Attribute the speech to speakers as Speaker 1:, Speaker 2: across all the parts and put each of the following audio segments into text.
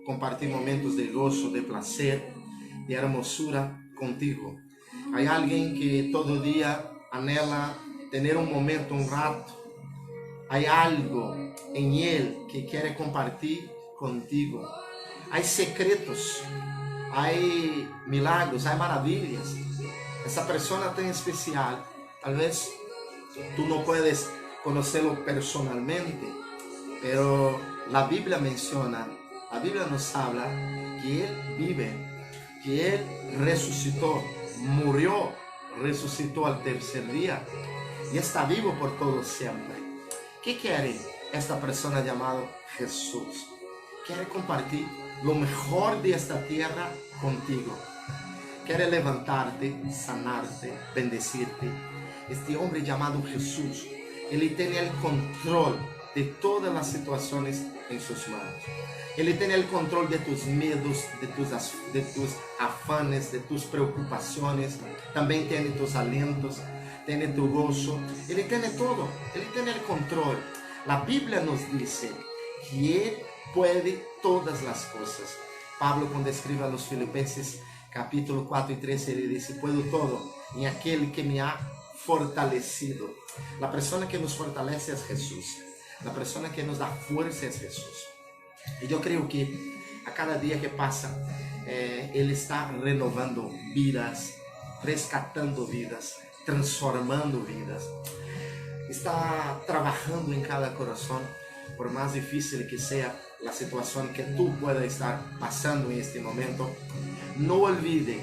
Speaker 1: compartir momentos de gozo, de placer, de hermosura contigo. Hay alguien que todo día anhela tener un momento, un rato. Hay algo en él que quiere compartir contigo. Hay secretos, hay milagros, hay maravillas. Esa persona tan especial, tal vez tú no puedes conocerlo personalmente, pero la Biblia menciona, la Biblia nos habla que Él vive, que Él resucitó, murió, resucitó al tercer día y está vivo por todo siempre. ¿Qué quiere esta persona llamada Jesús? Quiere compartir lo mejor de esta tierra contigo. Quiere levantarte, sanarte, bendecirte. Este hombre llamado Jesús, Él tiene el control de todas las situaciones en sus manos. Él tiene el control de tus miedos, de tus afanes, de tus preocupaciones. También tiene tus alientos, tiene tu gozo. Él tiene todo, Él tiene el control. La Biblia nos dice que Él puede todas las cosas. Pablo, cuando escribe a los Filipenses, capítulo 4 y 13, él dice, puedo todo en aquel que me ha fortalecido. La persona que nos fortalece es Jesús. La persona que nos da fuerza es Jesús. Y yo creo que a cada día que pasa, Él está renovando vidas, rescatando vidas, transformando vidas. Está trabajando en cada corazón, por más difícil que sea la situación que tú puedas estar pasando en este momento. No olvide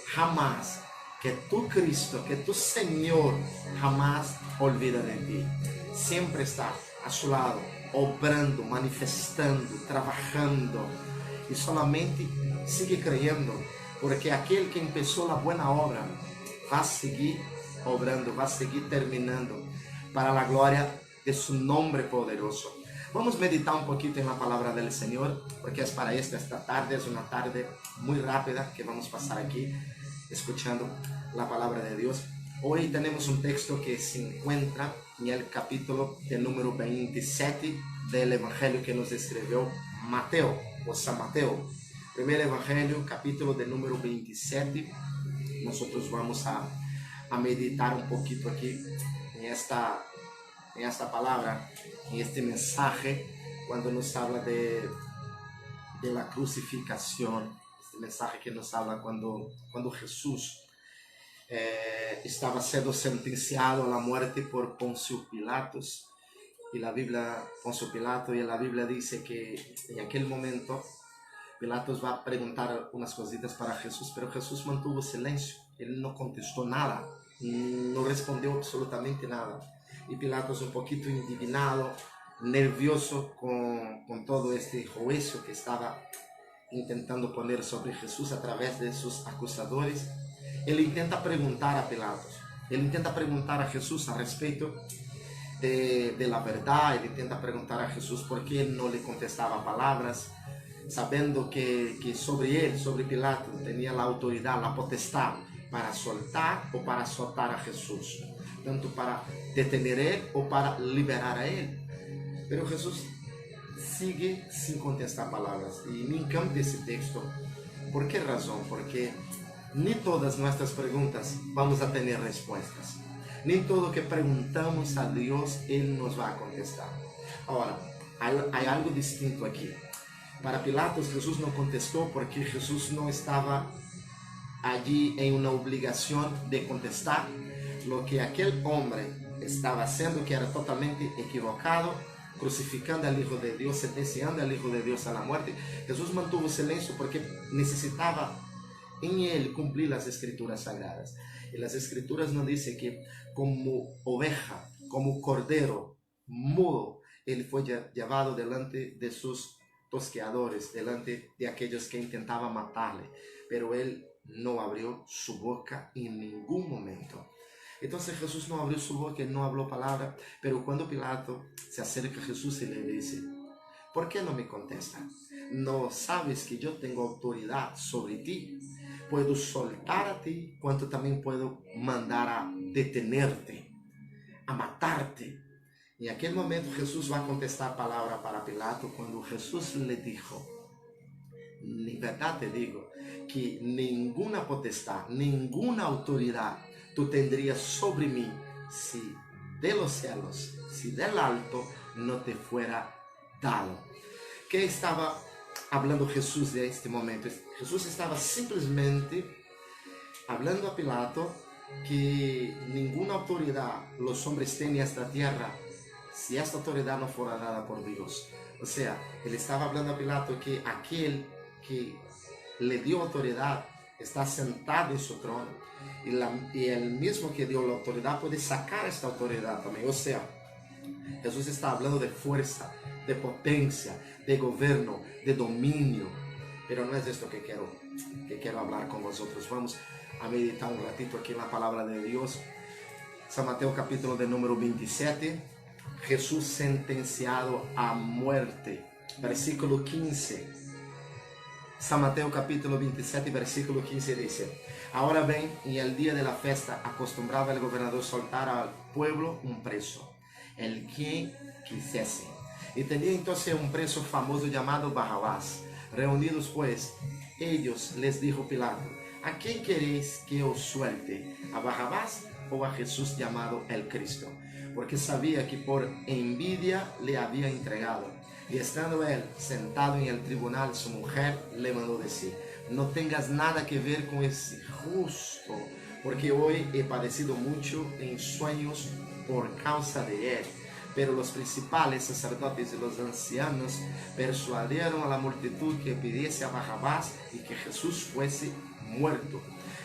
Speaker 1: jamás que tu Cristo, que tu Señor jamás olvida de ti. Siempre está a su lado, obrando, manifestando, trabajando. Y solamente sigue creyendo, porque aquel que empezó la buena obra va a seguir obrando, va a seguir terminando para la gloria de su nombre poderoso. Vamos a meditar un poquito en la palabra del Señor, porque es para esta tarde, es una tarde muy rápida que vamos a pasar aquí escuchando la palabra de Dios. Hoy tenemos un texto que se encuentra en el capítulo del número 27 del Evangelio que nos escribió Mateo, o San Mateo. Primer Evangelio, capítulo del número 27. Nosotros vamos a meditar un poquito aquí en esta palabra, en este mensaje, cuando nos habla de la crucificación. Este mensaje que nos habla cuando Jesús estaba siendo sentenciado a la muerte por Poncio Pilatos. Y la Biblia, Poncio Pilato, y la Biblia dice que en aquel momento Pilatos va a preguntar unas cositas para Jesús, pero Jesús mantuvo silencio. Él no contestó nada, no respondió absolutamente nada. Y Pilatos, un poquito indignado, nervioso con todo este juicio que estaba intentando poner sobre Jesús a través de sus acusadores, él intenta preguntar a Pilatos, él intenta preguntar a Jesús a respecto de la verdad. Él intenta preguntar a Jesús por qué él no le contestaba palabras, sabiendo que sobre él, sobre Pilato, tenía la autoridad, la potestad para soltar o para soltar a Jesús, tanto para detener a él o para liberar a él. Pero Jesús sigue sin contestar palabras. Y me encanta ese texto. ¿Por qué razón? Porque ni todas nuestras preguntas vamos a tener respuestas. Ni todo que preguntamos a Dios, Él nos va a contestar. Ahora, hay algo distinto aquí. Para Pilatos, Jesús no contestó porque Jesús no estaba allí en una obligación de contestar lo que aquel hombre estaba haciendo, que era totalmente equivocado, crucificando al Hijo de Dios, sentenciando al Hijo de Dios a la muerte. Jesús mantuvo silencio porque necesitaba en él cumplir las escrituras sagradas. Y las escrituras nos dicen que como oveja, como cordero mudo, él fue llevado delante de sus tosqueadores, delante de aquellos que intentaban matarle, pero él no abrió su boca en ningún momento. Entonces Jesús no abrió su boca, no habló palabra. Pero cuando Pilato se acerca a Jesús y le dice, ¿por qué no me contesta? ¿No sabes que yo tengo autoridad sobre ti? Puedo soltar a ti, cuanto también puedo mandar a detenerte, a matarte. En aquel momento Jesús va a contestar palabra para Pilato, cuando Jesús le dijo, en verdad te digo que ninguna potestad, ninguna autoridad tú tendrías sobre mí si de los cielos, si del alto no te fuera dado. ¿Qué estaba hablando Jesús de este momento? Jesús estaba simplesmente hablando a Pilato que ninguna autoridad los hombres tienen en esta tierra si esta autoridad no fuera dada por Dios. O sea, él estaba hablando a Pilato que aquel que le dio autoridad está sentado en su trono y el mismo que dio la autoridad puede sacar esta autoridad también. O sea, Jesús está hablando de fuerza, de potencia, de gobierno, de dominio. Pero no es esto que quiero hablar con vosotros. Vamos a meditar un ratito aquí en la palabra de Dios. San Mateo capítulo de número 27. Jesús sentenciado a muerte. Versículo 15. San Mateo capítulo 27, versículo 15 dice: Ahora ven, en el día de la fiesta acostumbraba el gobernador soltar al pueblo un preso, el quien quisiese. Y tenía entonces un preso famoso llamado Barrabás. Reunidos pues, ellos les dijo Pilato: ¿A quién queréis que os suelte? ¿A Barrabás o a Jesús llamado el Cristo? Porque sabía que por envidia le había entregado. Y estando él sentado en el tribunal, su mujer le mandó decir: no tengas nada que ver con ese justo, porque hoy he padecido mucho en sueños por causa de él. Pero los principales sacerdotes y los ancianos persuadieron a la multitud que pidiese a Barrabás y que Jesús fuese muerto.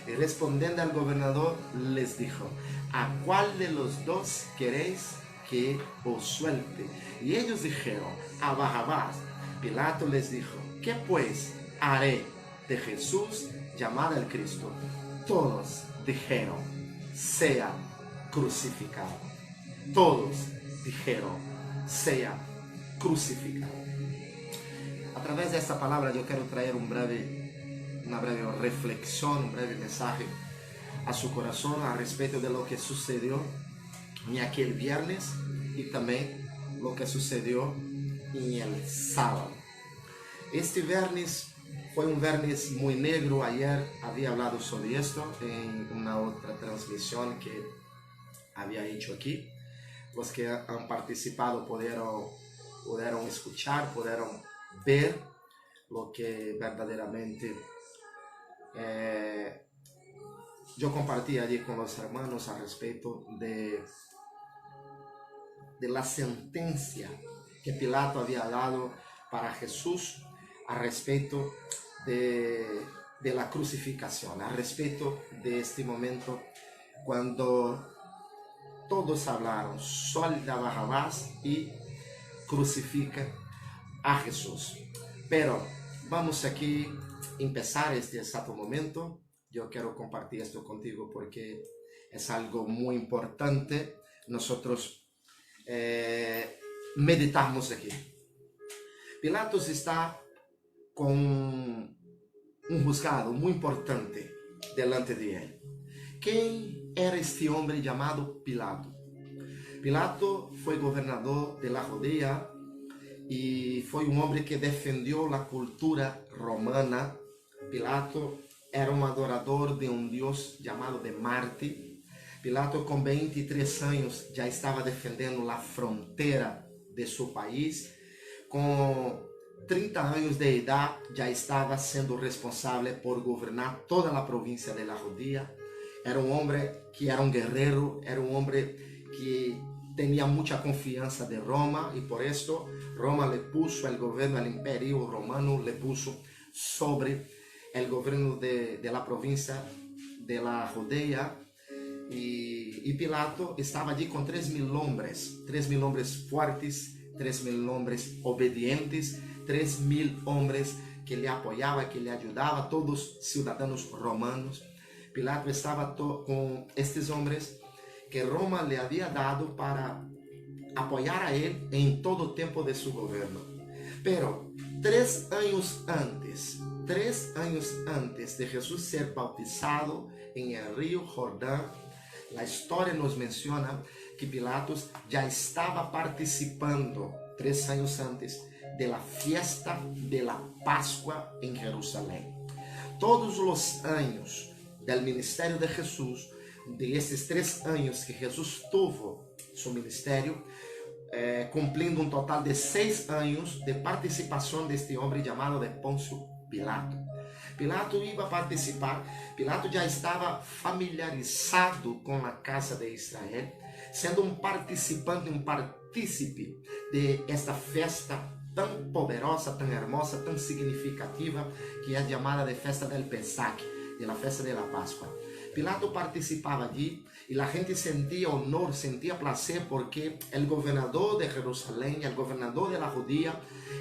Speaker 1: Y respondiendo al gobernador les dijo: ¿a cuál de los dos queréis que os suelte? Y ellos dijeron: a Barrabás. Pilato les dijo: ¿qué pues haré de Jesús llamado el Cristo? Todos dijeron: sea crucificado. Todos dijeron: sea crucificado. A través de esta palabra yo quiero traer una breve reflexión, un breve mensaje a su corazón al respecto de lo que sucedió en aquel viernes y también lo que sucedió en el sábado. Este viernes fue un viernes muy negro. Ayer había hablado sobre esto en una otra transmisión que había hecho aquí. Los que han participado pudieron escuchar, pudieron ver lo que verdaderamente yo compartí allí con los hermanos al respecto de la sentencia que Pilato había dado para Jesús al respecto de la crucificación, al respecto de este momento cuando todos hablaron: suelta a Barrabás y crucifica a Jesús. Pero vamos aquí a empezar este exacto momento. Yo quiero compartir esto contigo porque es algo muy importante nosotros meditamos aquí. Pilatos está con un juzgado muy importante delante de él. ¿Quién era este hombre llamado Pilato? Pilato fue gobernador de la Judea y fue un hombre que defendió la cultura romana. Pilato era un adorador de un dios llamado de Marte. Pilato, con 23 años, ya estaba defendiendo la frontera de su país. Con 30 años de edad, ya estaba siendo responsable por gobernar toda la provincia de la Judea. Era un hombre que era un guerrero, era un hombre que tenía mucha confianza de Roma y por esto Roma le puso el gobierno, el imperio romano le puso sobre el gobierno de la provincia de la Judea. Y Pilato estaba allí con 3,000 hombres, 3,000 hombres fuertes, 3,000 hombres obedientes, 3,000 hombres que le apoyaban, que le ayudaban, todos ciudadanos romanos. Pilato estaba con estos hombres que Roma le había dado para apoyar a él en todo tiempo de su gobierno. Pero 3 años antes de Jesús ser bautizado en el río Jordán, la historia nos menciona que Pilatos ya estaba participando 3 años antes de la fiesta de la Pascua en Jerusalén. Todos os anos do ministério de Jesus, de esses 3 anos que Jesus tuvo seu ministério, cumprindo um total de 6 anos de participação deste homem chamado de Pôncio Pilato. Pilato iba a participar, Pilato já estava familiarizado com a casa de Israel, sendo um participante, um partícipe de esta festa tão poderosa, tão hermosa, tão significativa, que é chamada de festa del Pesach, de la festa de la Páscoa. Pilato participava allí e a gente sentia honor, sentia prazer, porque o governador de Jerusalém, o governador de la Judía,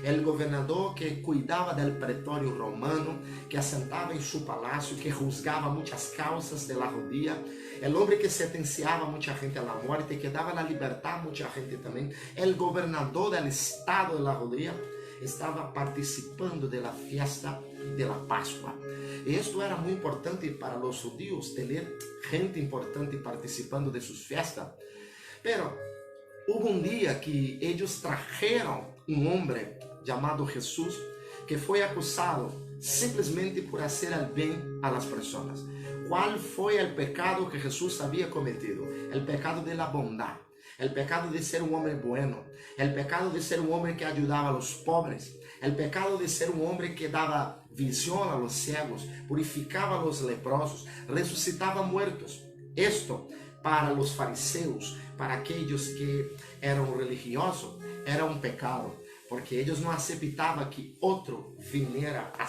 Speaker 1: o governador que cuidava del pretório romano, que assentava em seu palácio, que juzgava muitas causas de la Judía, o homem que sentenciava muita gente à morte, que dava a liberdade a muita gente também, o governador do estado de la Judía, estava participando da festa de la Páscoa. E isto era muito importante para os judíos, ter gente importante participando de suas festas. Pero houve um dia que eles trajeron um homem chamado Jesus, que foi acusado simplesmente por fazer o bem a las pessoas. Qual foi o pecado que Jesus havia cometido? O pecado de la bondade. El pecado de ser un hombre bueno, el pecado de ser un hombre que ayudaba a los pobres, el pecado de ser un hombre que daba visión a los ciegos, purificaba a los leprosos, resucitaba muertos. Esto para los fariseos, para aquellos que eran religiosos, era un pecado, porque ellos no aceptaban que otro viniera a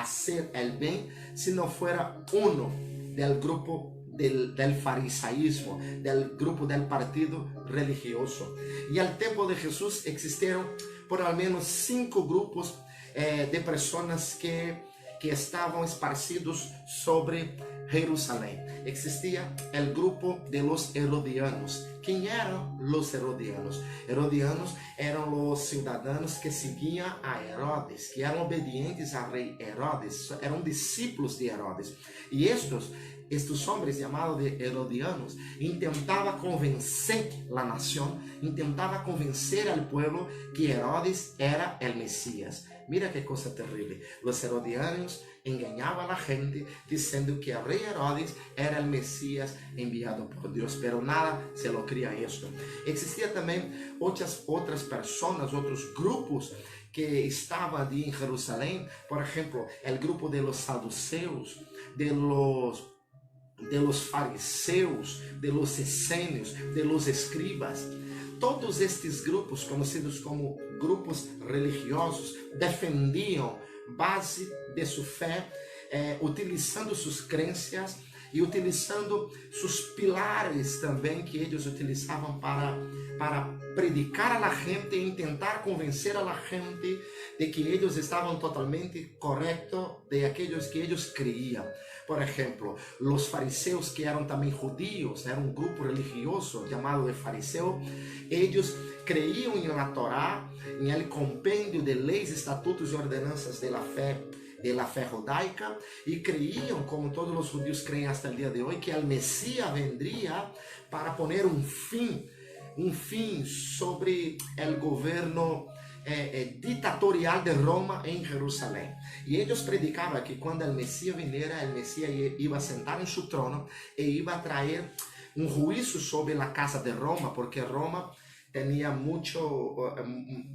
Speaker 1: hacer el bien si no fuera uno del grupo del farisaísmo, del grupo del partido religioso. E ao tempo de Jesus existiram por ao menos 5 grupos de pessoas que estavam esparcidos sobre Jerusalém. Existia o grupo de los herodianos. Quem eram os herodianos? Herodianos eram os cidadãos que seguiam a Herodes, que eram obedientes ao rei Herodes, eram discípulos de Herodes. E estes homens chamados de herodianos intentavam convencer a nação, intentavam convencer ao povo que Herodes era o Messias. Mira que coisa terrível. Os herodianos enganavam a gente dizendo que o rei Herodes era o Messias enviado por Deus, pero nada se lo cria isto. Existia também outras pessoas, outros grupos que estavam ali em Jerusalém, por exemplo, o grupo de los saduceus, de los fariseus, de los essênios, de los escribas. Todos estes grupos, conhecidos como grupos religiosos, defendiam base de sua fé, utilizando suas crenças e utilizando seus pilares também que eles utilizavam para predicar a la gente e tentar convencer a la gente de que eles estavam totalmente corretos de aqueles que eles criam. Por exemplo, os fariseus, que eram também judios, era um grupo religioso chamado de fariseu, eles creiam em la Torá, em el compêndio de leis, estatutos e ordenanças de la fé judaica, e creiam, como todos os judios creem hasta o dia de hoje, que o Messias vendria para poner um fim sobre o governo ditatorial de Roma em Jerusalém. E eles predicavam que quando o Messias viniera, o Messias ia sentar em seu trono e ia trazer um juízo sobre a casa de Roma, porque Roma tinha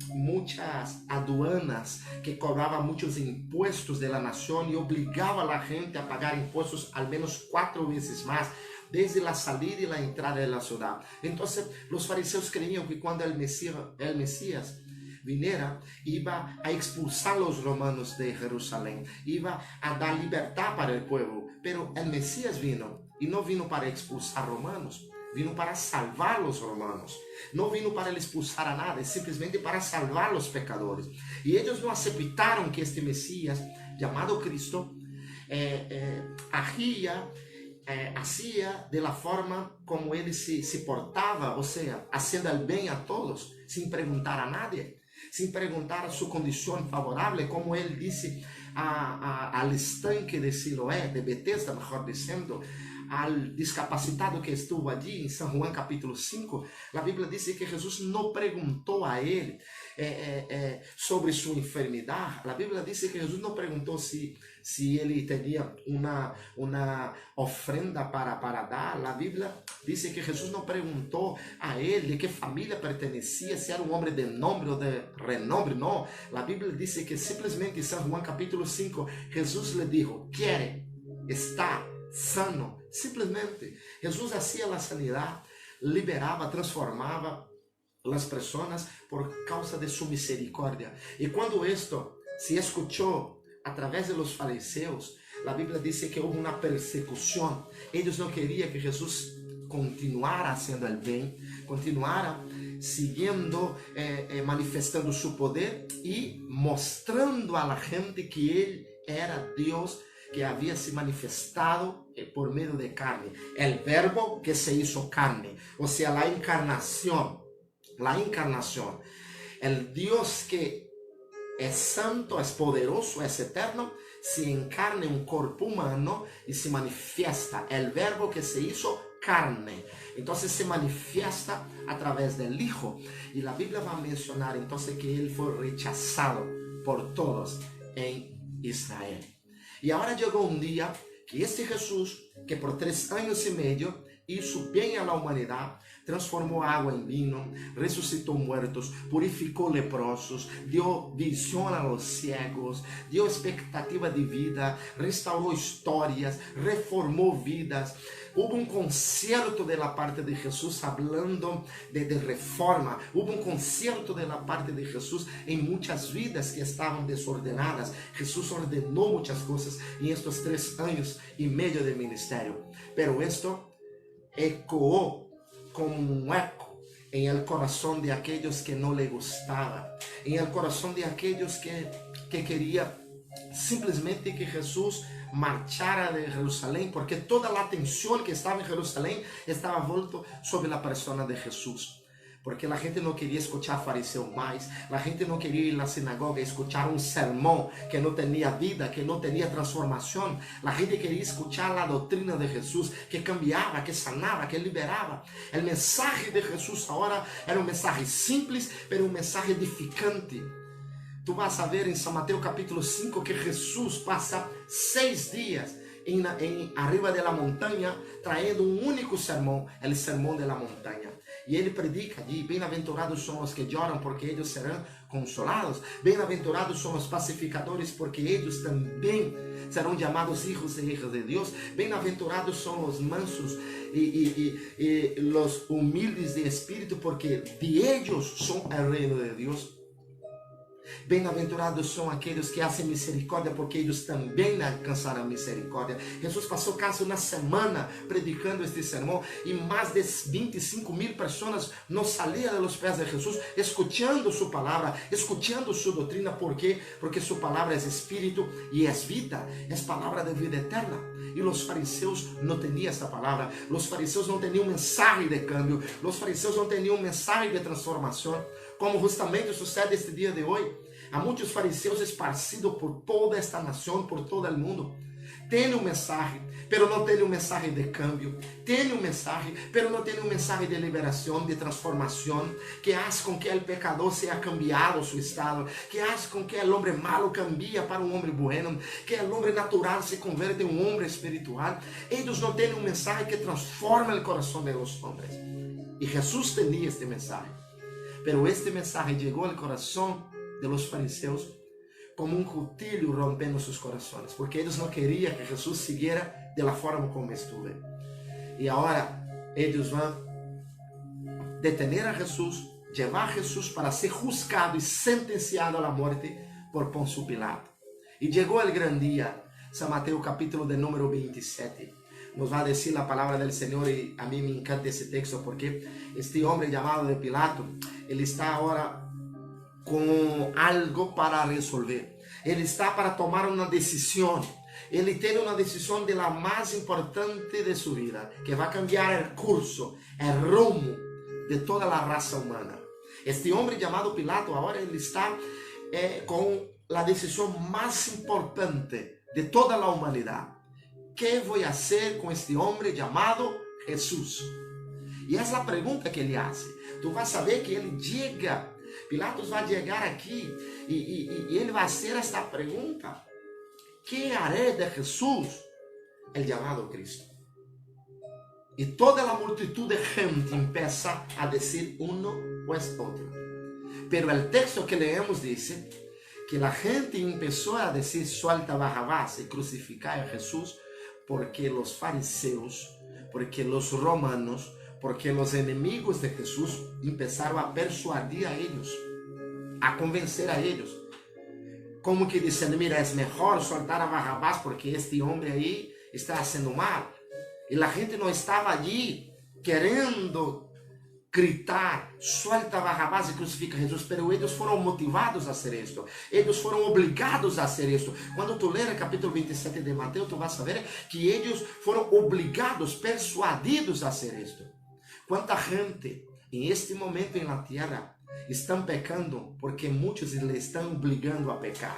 Speaker 1: muitas aduanas que cobravam muitos impostos da nação e obrigava a gente a pagar impostos al menos 4 vezes mais, desde a saída e a entrada da cidade. Então, os fariseus creiam que quando o Messias viniera, iba a expulsar os romanos de Jerusalém, iba a dar liberdade para o povo. Pero o Messias vino, e não vino para expulsar romanos, vino para salvar os romanos. Não vino para expulsar a nada, simplesmente para salvar os pecadores. E eles não aceitaram que este Messias, chamado Cristo, hacía de la forma como ele se portava, ou seja, haciendo el bem a todos, sem perguntar a nadie, sem perguntar a sua condição favorável, como ele disse al estanque de Siloé, de Betesda, mejor dizendo, al discapacitado que estuvo allí en San Juan capítulo 5, la Biblia dice que Jesús no preguntó a él sobre su enfermedad. La Biblia dice que Jesús no preguntó si él tenía una ofrenda para dar. La Biblia dice que Jesús no preguntó a él de qué familia pertenecía, si era un hombre de nombre o de renombre. No, la Biblia dice que simplemente en San Juan capítulo 5 Jesús le dijo: quiere, está sano. Simplemente Jesús hacía la sanidad, liberaba, transformaba las personas por causa de su misericordia. Y cuando esto se escuchó a través de los fariseos, la Biblia dice que hubo una persecución. Ellos no querían que Jesús continuara haciendo el bien, continuara siguiendo, manifestando su poder y mostrando a la gente que Él era Dios, que había se manifestado por medio de carne. El verbo que se hizo carne, o sea, la encarnación. La encarnación. El Dios que es santo, es poderoso, es eterno, se encarna en un cuerpo humano y se manifiesta. El verbo que se hizo carne. Entonces se manifiesta a través del Hijo. Y la Biblia va a mencionar entonces que Él fue rechazado por todos en Israel. Y ahora llegó un día que este Jesús, que por 3 años y medio hizo bien a la humanidad, transformó agua en vino, resucitó muertos, purificó leprosos, dio visión a los ciegos, dio expectativa de vida, restauró historias, reformó vidas. Hubo un concierto de la parte de Jesús hablando de reforma. Hubo un concierto de la parte de Jesús en muchas vidas que estaban desordenadas. Jesús ordenó muchas cosas en estos 3 años y medio de ministerio. Pero esto ecoó como un eco en el corazón de aquellos que no le gustaba, en el corazón de aquellos que quería simplesmente que Jesús marchara de Jerusalén, porque toda la atención que estaba en Jerusalén estaba vuelto sobre la persona de Jesús. Porque la gente no quería escuchar fariseo más, la gente no quería ir a la sinagoga y escuchar un sermón que no tenía vida, que no tenía transformación. La gente quería escuchar la doctrina de Jesús, que cambiaba, que sanaba, que liberaba. El mensaje de Jesús ahora era un mensaje simple, pero un mensaje edificante. Tú vas a ver en San Mateo capítulo 5 que Jesús pasa 6 días arriba de la montaña trayendo un único sermón, el sermón de la montaña. Y Él predica allí: bem-aventurados son los que lloran, porque ellos serán consolados. Bem-aventurados son los pacificadores, porque ellos también serán llamados hijos e hijas de Dios. Bem-aventurados son los mansos y los humildes de espíritu, porque de ellos son el reino de Dios. Bem-aventurados são aqueles que hacen misericórdia, porque eles também alcançarão misericórdia. Jesus passou quase uma semana predicando este sermão e mais de 25,000 pessoas não saíam dos pés de Jesus, escutando sua palavra, escutando sua doutrina. ¿Por quê? Porque sua palavra é espírito e é vida, é palavra de vida eterna. E os fariseus não tinham essa palavra, os fariseus não tinham mensagem de cambio, os fariseus não tinham mensagem de transformação, como justamente sucede este dia de hoje. Há muitos fariseus esparcidos por toda esta nação, por todo o mundo. Tem mensagem, pero não tem mensagem de cambio. Tem mensagem, pero não tem mensagem de liberação, de transformação, que faz com que o pecador seja cambiado seu estado, que faz com que o homem malo cambie para um homem bueno, que o homem natural se converte em um homem espiritual. Eles não têm mensagem que transforma o coração dos homens. E Jesus tinha este mensagem. Pero este mensagem chegou ao coração de los fariseus como um cuchillo rompendo seus corações, porque eles não queriam que Jesus siguiera de la forma como estuve. E agora eles vão detener a Jesus, levar a Jesus para ser juzgado e sentenciado à morte por Pôncio Pilato. E chegou o grande dia. San Mateo capítulo de número 27. Nos va a decir la palabra del Señor, y a mí me encanta ese texto porque este hombre llamado de Pilato, él está ahora com algo para resolver. Ele está para tomar uma decisão. Ele tem uma decisão de la mais importante de sua vida, que vai cambiar o curso, o rumo de toda a raça humana. Este homem chamado Pilato, agora ele está com a decisão mais importante de toda a humanidade. ¿qué voy a hacer con este hombre llamado Jesús? E essa é a pergunta que ele hace. Tu vai saber que ele chega, Pilatos vai chegar aqui e ele vai fazer esta pergunta: ¿qué haré de Jesús, el llamado Cristo? E toda a multitud de gente empieza a dizer uno pues otro. Pero el texto que leemos dice que la gente empezó a decir suelta a Barrabás y crucificar a Jesús, porque los fariseos, porque los romanos, porque los enemigos de Jesús empezaron a persuadir a ellos, a convencer a ellos. Como que diciendo, mira, es mejor soltar a Barrabás porque este hombre ahí está haciendo mal. Y la gente no estaba allí querendo gritar, suelta a Barrabás e crucifica Jesus, pero eles foram motivados a hacer esto, eles foram obrigados a hacer esto. Quando tu ler o capítulo 27 de Mateus, tu vas saber que eles foram obrigados, persuadidos a hacer esto. Quanta gente em este momento em la tierra estão pecando porque muitos lhe estão obrigando a pecar.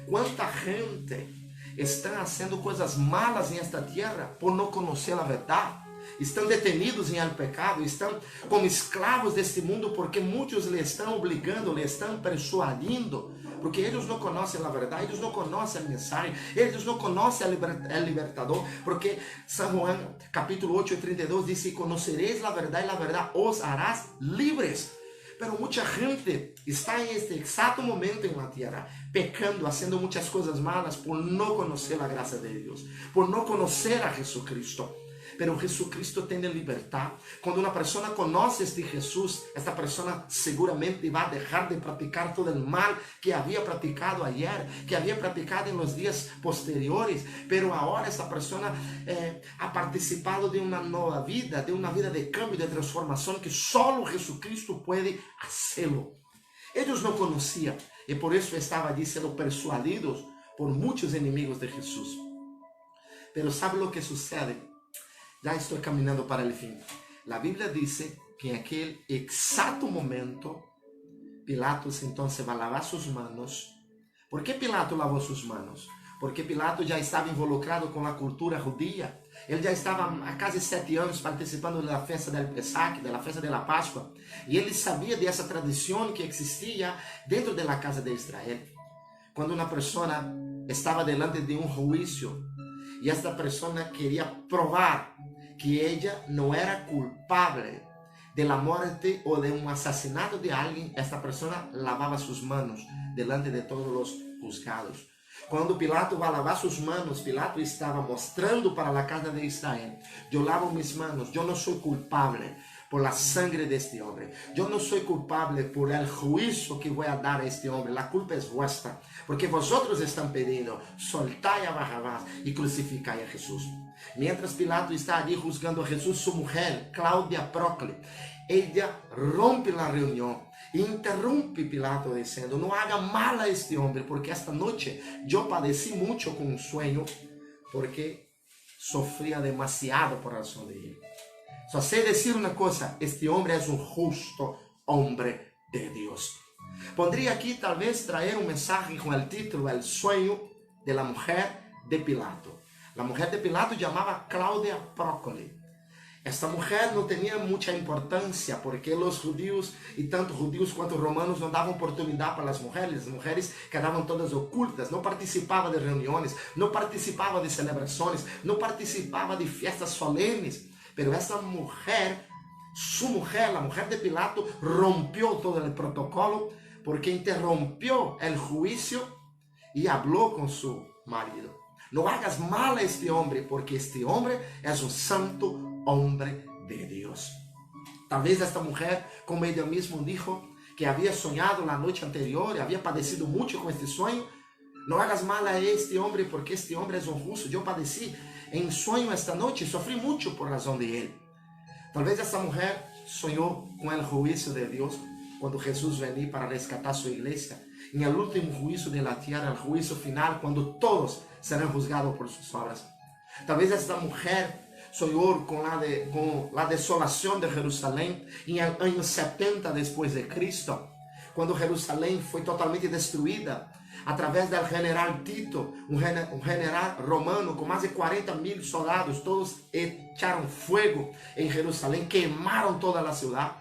Speaker 1: Quanta gente está fazendo coisas malas em esta tierra por não conhecer a verdade. Estão detenidos em el pecado, estão como escravos deste mundo porque muitos lhe estão obrigando, lhe estão persuadindo, porque eles não conhecem a verdade, eles não conhecem a mensagem, eles não conhecem o libertador, porque São João capítulo 8 e 32 diz: e conhecereis a verdade os harás livres. Pero muita gente está em este exato momento em la tierra, pecando, fazendo muitas coisas malas por não conhecer a graça de Deus, por não conhecer a Jesucristo. Pero Jesucristo tem libertad. Quando uma pessoa conhece este Jesus, esta pessoa seguramente vai deixar de praticar todo o mal que havia praticado ayer, que havia praticado em los dias posteriores. Pero agora esta pessoa ha participado de uma nova vida, de uma vida de cambio, de transformação, que só Jesucristo pode fazê-lo. Eles não conheciam e por isso estavam ali sendo persuadidos por muitos inimigos de Jesus. Pero sabe o que sucede? Já estou caminhando para o fim. A Bíblia diz que em aquele exato momento, Pilatos então vai lavar suas mãos. ¿Por que Pilato lavou suas mãos? Porque Pilato já estava involucrado com a cultura judia. Ele já estava há quase 7 anos participando da festa del Pesach, da festa da Páscoa. E ele sabia dessa tradição que existia dentro da casa de Israel. Quando uma pessoa estava delante de juízo, e esta pessoa queria provar que ella não era culpável de la morte ou de assassinato de alguém, esta pessoa lavava suas mãos delante de todos os juzgados. Quando Pilato vai lavar suas mãos, Pilato estava mostrando para a casa de Israel: eu lavo minhas mãos, eu não sou culpável por la sangre de este hombre. Eu não sou culpável por el juízo que vou dar a este hombre. La culpa é vuestra, porque vosotros estão pedindo: soltai a Barrabás e crucificai a Jesus. Mientras Pilato está ali juzgando a Jesus, sua mulher, Cláudia Procle, ella rompe a reunião e interrompe Pilato dizendo: não haga mal a este homem, porque esta noite eu padeci muito com um sonho, porque sofria demasiado por razão de ele. Só sei dizer uma coisa: este homem é justo homem de Deus. Pondria aqui, talvez, trazer mensagem com o título: El sueño de la mujer de Pilato. A mulher de Pilato chamava Cláudia Procle. Esta mulher não tinha muita importância, porque os judeus, e tanto judeus quanto romanos, não davam oportunidade para as mulheres quedavam todas ocultas, não participavam de reuniões, não participavam de celebrações, não participavam de festas solenes. Pero essa mulher, sua mulher, a mulher de Pilato, rompeu todo o protocolo, porque interrompeu o juízo e falou com seu marido: não hagas mal a este homem, porque este homem é um santo homem de Deus. Talvez esta mulher, como ela mesma disse, que havia sonhado na noite anterior, havia padecido muito com este sonho: não hagas mal a este homem, porque este homem é um justo. Eu padeci em sonho esta noite, sofri muito por razão de ele. Talvez essa mulher sonhou com o juízo de Deus, quando Jesus venir para resgatar sua igreja, em el último juízo de la tierra, el juízo final, quando todos serão juzgados por suas obras. Talvez esta mulher sonhou com a desolação de Jerusalém em el año 70 depois de Cristo, quando Jerusalém foi totalmente destruída. através do general Tito, um general romano com mais de 40.000 soldados, todos echaram fogo em Jerusalém, queimaram toda a cidade.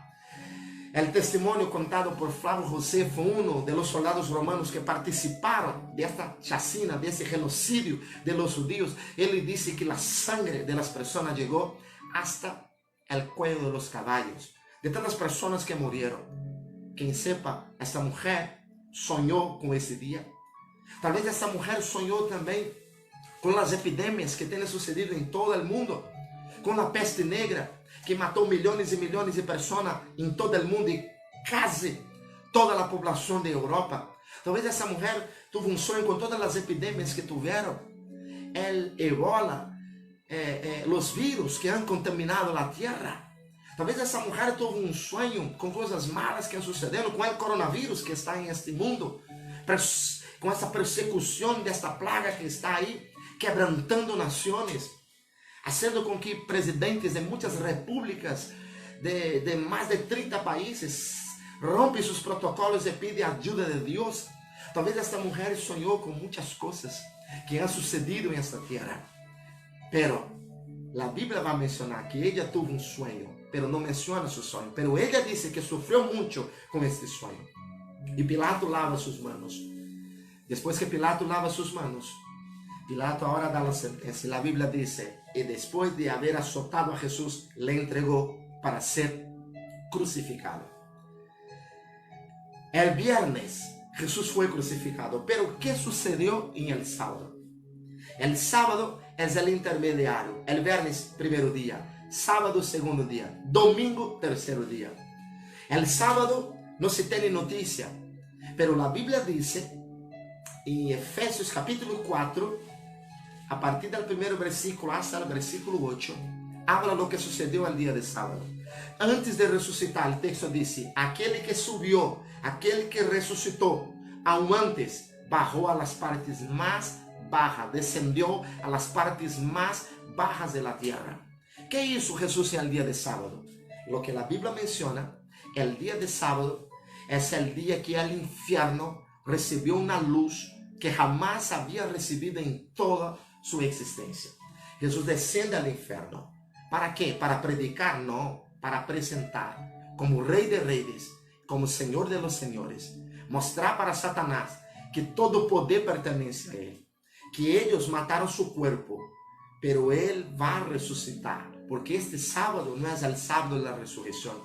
Speaker 1: O testemunho contado por Flávio José foi um dos soldados romanos que participaram desta chacina, desse genocídio de los judíos. Ele disse que a sangre de las pessoas chegou hasta el cuello de los caballos, de tantas pessoas que morreram. Quem sepa, esta mulher sonhou com esse dia. Talvez essa mulher sonhou também com as epidemias que têm sucedido em todo o mundo, com a peste negra que matou milhões e milhões de pessoas em todo o mundo e quase toda a população de Europa. Talvez essa mulher teve um sonho com todas as epidemias que tiveram, o ebola, os vírus que han contaminado a terra. Talvez essa mulher teve um sonho com coisas malas que han sucedido, com o coronavírus que está em este mundo, com essa persecução desta plaga que está aí, quebrantando nações, fazendo com que presidentes de muitas repúblicas de mais de 30 países rompem seus protocolos e pedem ajuda de Deus. Talvez esta mulher sonhou com muitas coisas que han sucedido em esta terra. Pero a Bíblia vai mencionar que ela teve um sonho, pero não menciona seu sonho. Pero ela disse que sofreu muito com este sonho. E Pilato lava suas manos. Depois que Pilato lava suas manos, Pilato agora dá a sentença. A Bíblia diz: e depois de haver azotado a Jesus, le entregou para ser crucificado. El viernes, Jesus foi crucificado. Pero o que sucedeu em el sábado? El sábado é o intermediário. El viernes, primeiro dia. Sábado, segundo dia. Domingo, terceiro dia. El sábado não se tem notícia. Pero a Bíblia diz em Efésios capítulo 4, a partir do primeiro versículo hasta o versículo 8, habla lo que sucedeu al dia de sábado. Antes de ressuscitar, o texto diz: aquele que subiu, aquele que ressuscitou, aún antes, bajou a las partes mais bajas, descendió a las partes más bajas de la tierra. ¿Qué hizo Jesús en el día de sábado? Lo que la Biblia menciona, el día de sábado es el día que el infierno recibió una luz que jamás había recibido en toda su existencia. Jesús desciende al infierno. ¿Para qué? ¿Para predicar? No, para presentar como Rey de Reyes, como Señor de los Señores. Mostrar para Satanás que todo poder pertenece a Él. Que ellos mataron su cuerpo, pero Él va a resucitar, porque este sábado no es el sábado de la resurrección,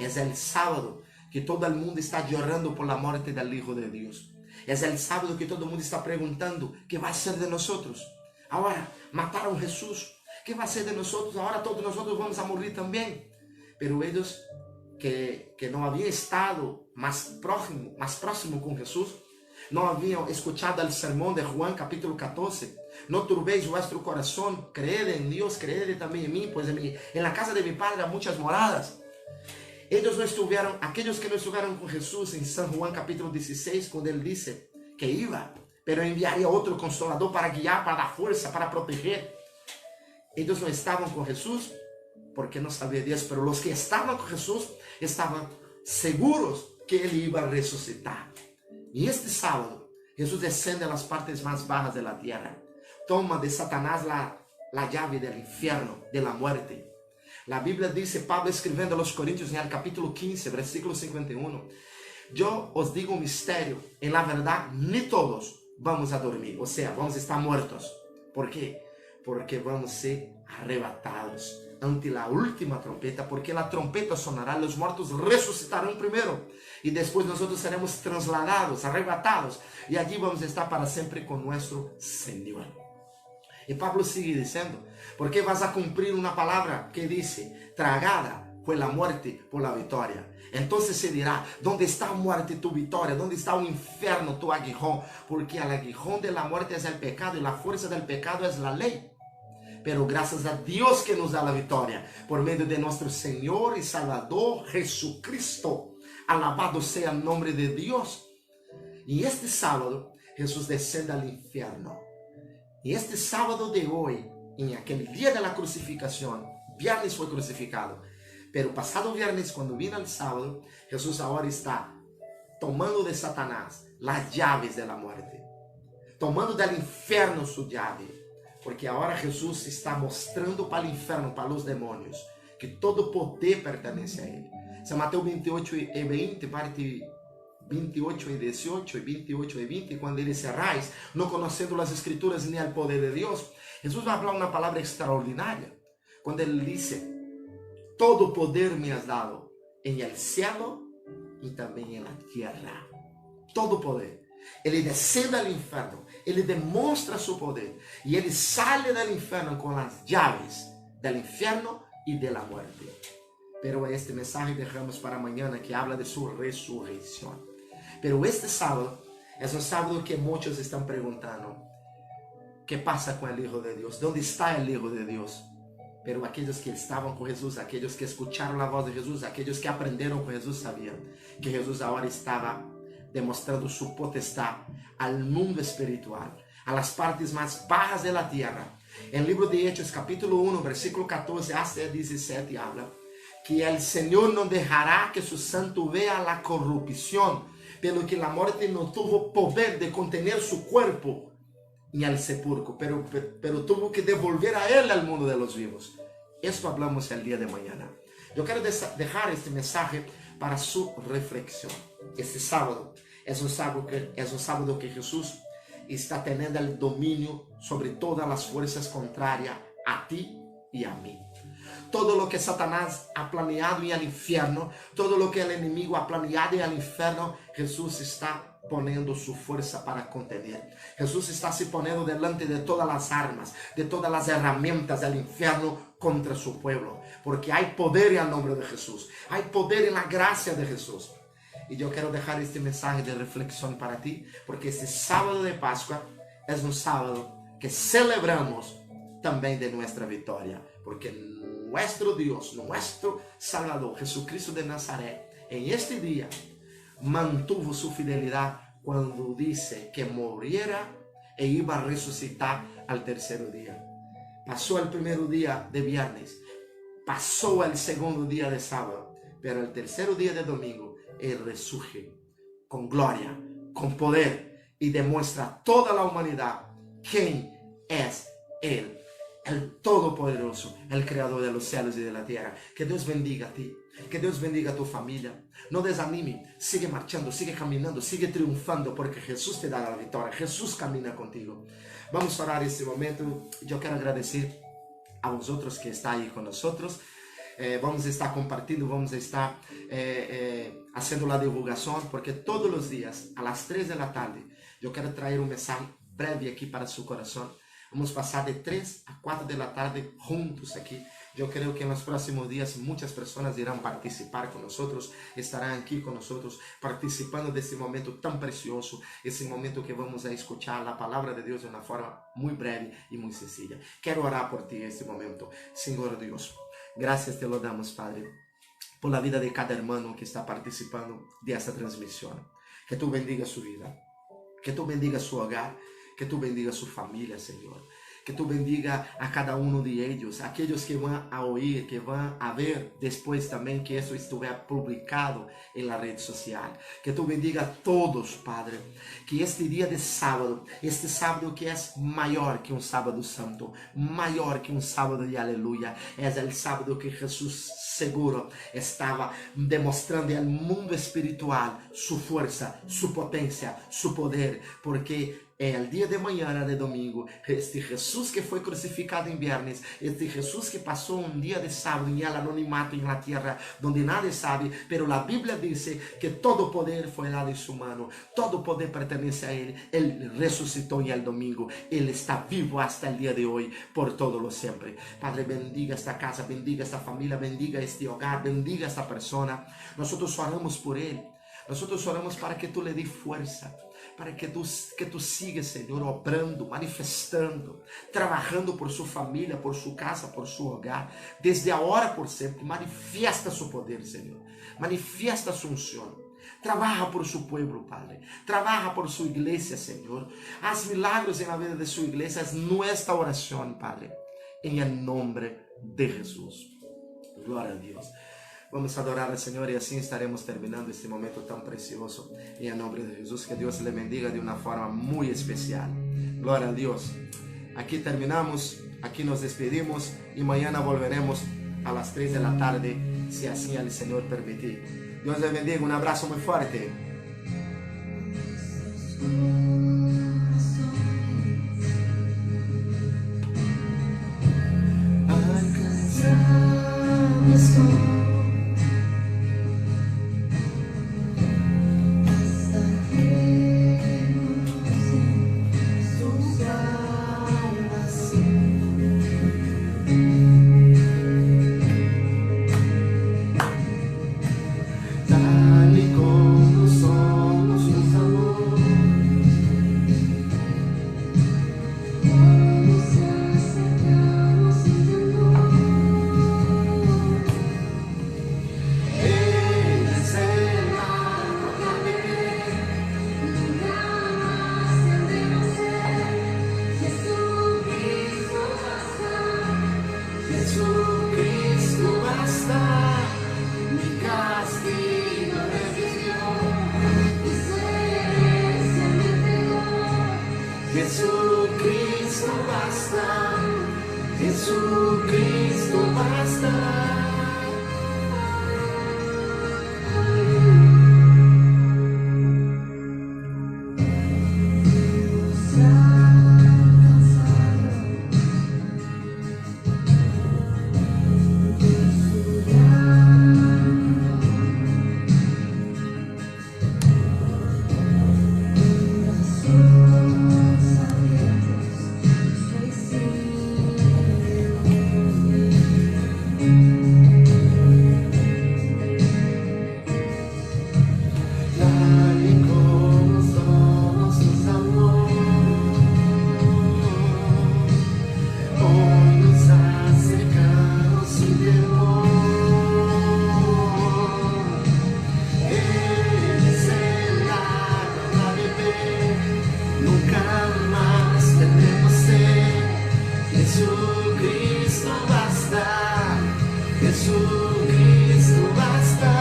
Speaker 1: es el sábado que todo el mundo está llorando por la muerte del Hijo de Dios, es el sábado que todo el mundo está preguntando, ¿qué va a ser de nosotros? Ahora mataron a Jesús, ¿qué va a ser de nosotros? Ahora todos nosotros vamos a morir también. Pero ellos que no habían estado más próximo con Jesús, não haviam escuchado o sermão de Juan capítulo 14. Não turbeis vuestro coração, creed em Deus, creed também em mim, pois em la casa de mi Padre há muitas moradas. Eles não estiveram, aqueles que não estiveram com Jesus em São Juan capítulo 16, quando ele disse que iba, pero enviaria outro consolador para guiar, para dar força, para proteger. Eles não estavam com Jesus porque não sabiam Deus, pero os que estavam com Jesus estavam seguros que ele iba a ressuscitar. E este sábado, Jesus descende a las partes más bajas de la tierra. Toma de Satanás la llave del infierno, de la muerte. La Biblia dice, Pablo escribiendo a los Corintios en el capítulo 15, versículo 51. Yo os digo un misterio, en la verdad, ni todos vamos a dormir. O sea, vamos a estar muertos. ¿Por qué? Porque vamos a ser arrebatados ante la última trompeta, porque la trompeta sonará, los muertos resucitarán primero y después nosotros seremos trasladados, arrebatados y allí vamos a estar para siempre con nuestro Señor. Y Pablo sigue diciendo, porque vas a cumplir una palabra que dice, tragada fue la muerte por la victoria. Entonces se dirá, ¿dónde está muerte tu victoria? ¿Dónde está el infierno tu aguijón? Porque el aguijón de la muerte es el pecado y la fuerza del pecado es la ley. Pero gracias a Dios que nos da la victoria, por medio de nuestro Señor y Salvador Jesucristo. Alabado sea el nombre de Dios. Y este sábado, Jesús desciende al infierno. Y este sábado de hoy, en aquel día de la crucificación, viernes fue crucificado. Pero pasado viernes, cuando vino el sábado, Jesús ahora está tomando de Satanás las llaves de la muerte, tomando del infierno su llave, porque ahora Jesús está mostrando para el infierno, para los demonios, que todo poder pertenece a Él. San Mateo 28 y 20, parte 28 y 18 y 28 y 20, cuando Él dice, "Arrais, no conociendo las escrituras ni el poder de Dios", Jesús va a hablar una palabra extraordinaria, cuando Él dice, "Todo poder me has dado en el cielo y también en la tierra". Todo poder. Ele descende al infierno, ele demonstra su poder y él sale del infierno con las llaves del infierno y de la muerte. Pero este mensaje dejamos para mañana, que habla de su resurrección. Pero este sábado es un sábado que muchos están preguntando, ¿qué pasa con el Hijo de Dios? ¿Dónde está el Hijo de Dios? Pero aquellos que estaban con Jesús, aquellos que escucharon la voz de Jesús, aquellos que aprendieron con Jesús, sabían que Jesús ahora estaba demostrando su potestad al mundo espiritual, a las partes más bajas de la tierra. En el libro de Hechos, capítulo 1, versículo 14 hasta 17, habla que el Señor no dejará que su santo vea la corrupción, pero que la muerte no tuvo poder de contener su cuerpo en el sepulcro, pero tuvo que devolver a él al mundo de los vivos. Esto hablamos el día de mañana. Yo quiero dejar este mensaje para su reflexión. Este sábado es un sábado que Jesús está teniendo el dominio sobre todas las fuerzas contrarias a ti y a mí. Todo lo que Satanás ha planeado en el infierno, todo lo que el enemigo ha planeado en el infierno, Jesús está poniendo su fuerza para contener. Jesús está se poniendo delante de todas las armas, de todas las herramientas del infierno contra su pueblo, porque hay poder en el nombre de Jesús, hay poder en la gracia de Jesús. Y yo quiero dejar este mensaje de reflexión para ti, porque este sábado de Pascua es un sábado que celebramos también de nuestra victoria, porque nuestro Dios, nuestro Salvador, Jesucristo de Nazaret, en este día mantuvo su fidelidad cuando dice que moriera e iba a resucitar al tercer día. Pasó el primer día de viernes, pasó el segundo día de sábado, pero el tercer día de domingo Él resurge con gloria, con poder, y demuestra a toda la humanidad quién es Él, el Todopoderoso, el Creador de los cielos y de la tierra. Que Dios bendiga a ti, que Dios bendiga a tu familia. No desanime, sigue marchando, sigue caminando, sigue triunfando, porque Jesús te da la victoria, Jesús camina contigo. Vamos a orar este momento. Yo quiero agradecer a vosotros que está ahí con nosotros. Vamos a estar compartiendo, vamos a estar haciendo la divulgación, porque todos los días a las 3 de la tarde yo quiero traer un mensaje breve aquí para su corazón. Vamos a pasar de 3 a 4 de la tarde juntos aquí. Yo creo que en los próximos días muchas personas irán participar con nosotros, estarán aquí con nosotros participando de este momento tan precioso, ese momento que vamos a escuchar la palabra de Dios de una forma muy breve y muy sencilla. Quiero orar por ti en este momento. Señor Dios, gracias te lo damos, Padre, por la vida de cada hermano que está participando de esta transmisión. Que tú bendiga su vida, que tú bendiga su hogar, que tú bendiga su familia, Señor. Que tú bendiga a cada uno de ellos, aquellos que van a oír, que van a ver después también que eso estuviera publicado en la red social. Que tú bendiga a todos, Padre. Que este día de sábado, este sábado que es mayor que un sábado santo, mayor que un sábado de aleluya, es el sábado que Jesús seguro estaba demostrando al mundo espiritual su fuerza, su potencia, su poder, porque el día de mañana de domingo, este Jesús que fue crucificado en viernes, este Jesús que pasó un día de sábado en el anonimato en la tierra, donde nadie sabe, pero la Biblia dice que todo poder fue dado en su mano, todo poder pertenece a Él. Él resucitó en el domingo, Él está vivo hasta el día de hoy, por todo lo siempre. Padre, bendiga esta casa, bendiga esta familia, bendiga este hogar, bendiga esta persona. Nosotros oramos por Él, nosotros oramos para que tú le des fuerza, para que tú sigas, Señor, obrando, manifestando, trabajando por su familia, por su casa, por su hogar, desde ahora por siempre. Manifiesta su poder, Señor, manifiesta su unción. Trabaja por su pueblo, Padre. Trabaja por su iglesia, Señor. Haz milagros en la vida de su iglesia. Es nuestra oración, Padre, en el nombre de Jesús. Gloria a Dios. Vamos a adorar al Señor y así estaremos terminando este momento tan precioso. Y en nombre de Jesús, que Dios le bendiga de una forma muy especial. Gloria a Dios. Aquí terminamos, aquí nos despedimos y mañana volveremos a las 3 de la tarde, si así el Señor permitir. Dios le bendiga, un abrazo muy fuerte. Jesucristo basta, Jesucristo basta. Jesucristo basta,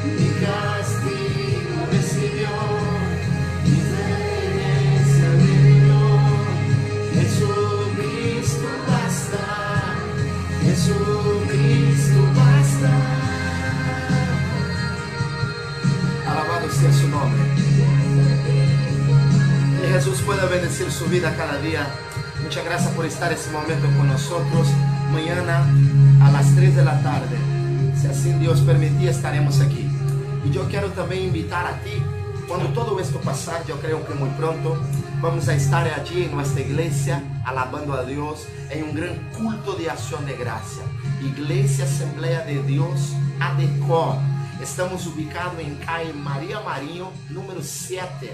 Speaker 1: mi castigo recibió, mi herencia vivió. Jesucristo basta, Jesucristo basta. Alabado sea su nombre. Que Jesús pueda bendecir su vida cada día. Muchas gracias por estar en este momento con nosotros. Mañana a las 3 de la tarde, si así Dios permitir, estaremos aquí. Y yo quiero también invitar a ti, cuando todo esto pasar, yo creo que muy pronto vamos a estar allí en nuestra iglesia, alabando a Dios en un gran culto de acción de gracia. Iglesia Asamblea de Dios ADECO. Estamos ubicados en calle María Marinho, número 7,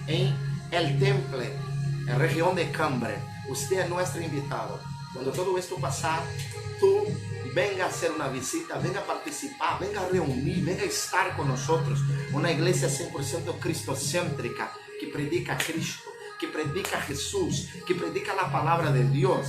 Speaker 1: en El Temple, en región de Cambre. Usted es nuestro invitado. Cuando todo esto pasar, tú venga a hacer una visita, venga a participar, venga a reunir, venga a estar con nosotros. Una iglesia 100% cristocéntrica que predica a Cristo, que predica a Jesús, que predica la palabra de Dios.